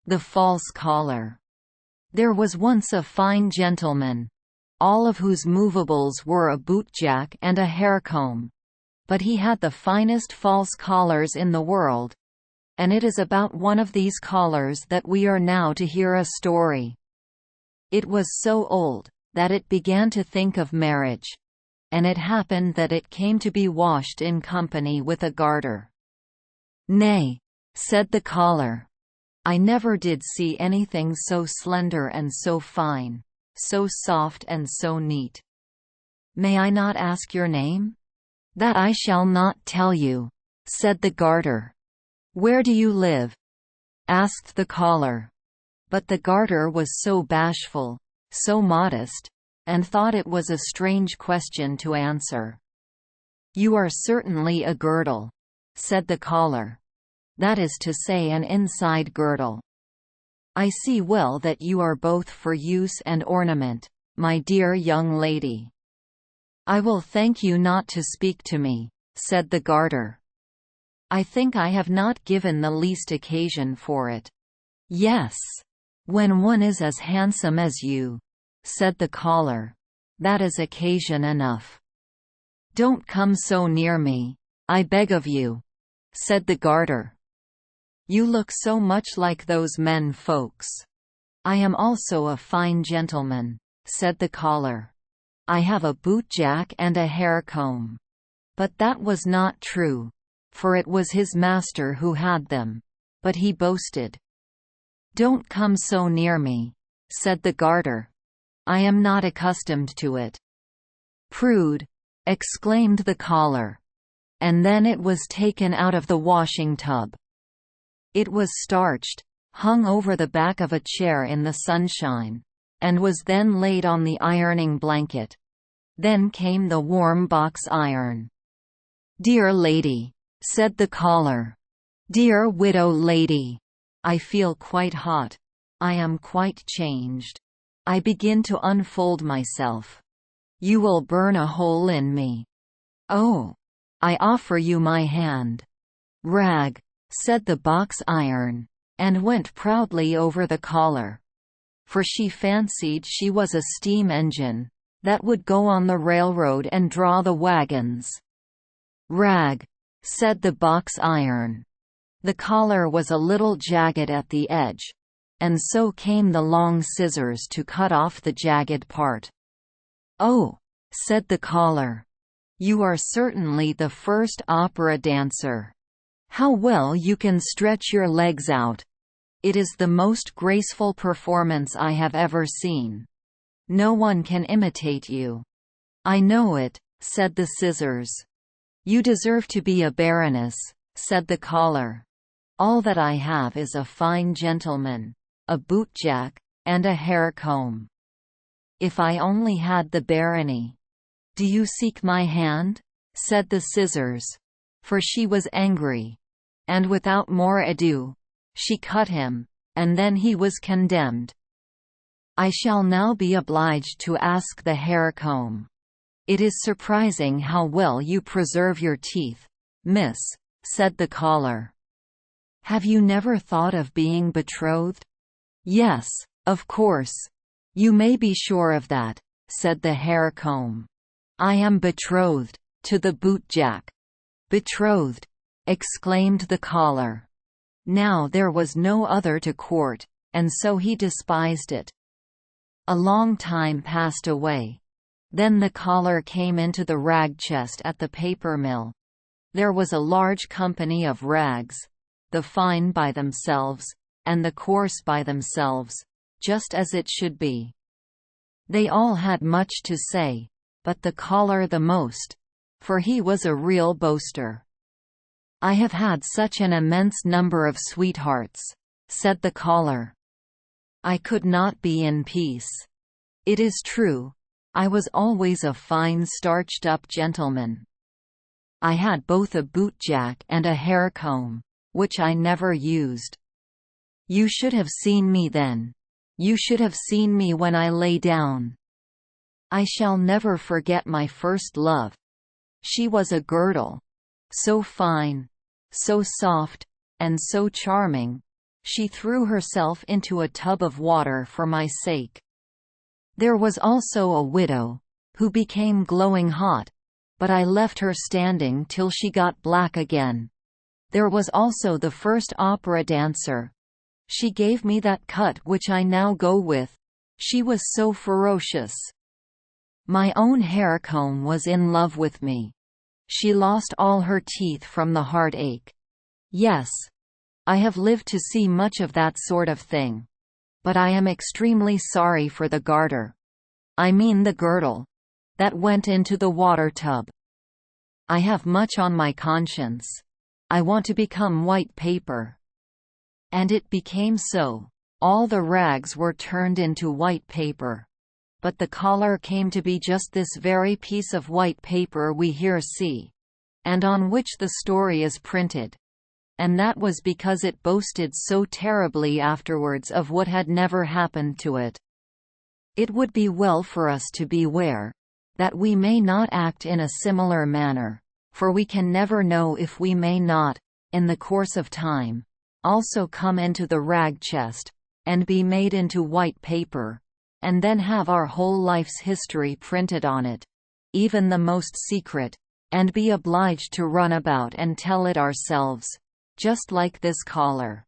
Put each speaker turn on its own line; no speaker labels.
The false collar. There was once a fine gentleman, all of whose movables were a bootjack and a haircomb. But he had the finest false collars in the world. And it is about one of these collars that we are now to hear a story. It was so old, that it began to think of marriage. And it happened that it came to be washed in company with a garter. "Nay," said the collar, "I never did see anything so slender and so fine, so soft and so neat." "May I not ask your name?" "That I shall not tell you," said the garter. "Where do you live?" asked the collar. But the garter was so bashful, so modest, and thought it was a strange question to answer. "You are certainly a girdle," said the collar. "That is to say an inside girdle. I see well that you are both for use and ornament, my dear young lady." "I will thank you not to speak to me," said the garter. "I think I have not given the least occasion for it." "Yes. When one is as handsome as you," said the collar, "that is occasion enough." "Don't come so near me, I beg of you," said the garter. "You look so much like those men folks." "I am also a fine gentleman," said the collar. "I have a bootjack and a haircomb." But that was not true, for it was his master who had them. But he boasted. "Don't come so near me," said the garter. "I am not accustomed to it." "Prude!" exclaimed the collar. And then it was taken out of the washing tub. It was starched, hung over the back of a chair in the sunshine, and was then laid on the ironing blanket. Then came the warm box iron. "Dear lady," said the collar. "Dear widow lady, I feel quite hot. I am quite changed. I begin to unfold myself. You will burn a hole in me. Oh! I offer you my hand." "Rag," said the box iron, and went proudly over the collar. For she fancied she was a steam engine, that would go on the railroad and draw the wagons. "Rag," said the box iron. The collar was a little jagged at the edge, and so came the long scissors to cut off the jagged part. "Oh," said the collar, "you are certainly the first opera dancer. How well you can stretch your legs out! It is the most graceful performance I have ever seen. No one can imitate you." "I know it," said the scissors. "You deserve to be a baroness," said the collar. "All that I have is a fine gentleman, a bootjack, and a haircomb. If I only had the barony." "Do you seek my hand?" said the scissors, for she was angry. And without more ado, she cut him, and then he was condemned. "I shall now be obliged to ask the haircomb. It is surprising how well you preserve your teeth, miss," said the collar. "Have you never thought of being betrothed?" "Yes, of course. You may be sure of that," said the haircomb. "I am betrothed to the bootjack." "Betrothed!" exclaimed the collar. Now there was no other to court, and so he despised it. A long time passed away. Then the collar came into the rag chest at the paper mill. There was a large company of rags, the fine by themselves, and the coarse by themselves, just as it should be. They all had much to say, but the collar the most, for he was a real boaster. "I have had such an immense number of sweethearts," said the collar. "I could not be in peace. It is true, I was always a fine starched-up gentleman. I had both a bootjack and a haircomb, which I never used. You should have seen me then. You should have seen me when I lay down. I shall never forget my first love. She was a girdle. So fine, so soft, and so charming. She threw herself into a tub of water for my sake. There was also a widow, who became glowing hot, but I left her standing till she got black again. There was also the first opera dancer. She gave me that cut which I now go with. She was so ferocious. My own haircomb was in love with me. She lost all her teeth from the heartache. Yes. I have lived to see much of that sort of thing. But I am extremely sorry for the garter. I mean the girdle. That went into the water tub. I have much on my conscience. I want to become white paper. And it became so. All the rags were turned into white paper. But the collar came to be just this very piece of white paper we here see, and on which the story is printed. And that was because it boasted so terribly afterwards of what had never happened to it. It would be well for us to beware, that we may not act in a similar manner, for we can never know if we may not, in the course of time, also come into the rag chest, and be made into white paper, and then have our whole life's history printed on it, even the most secret, and be obliged to run about and tell it ourselves. Just like this collar.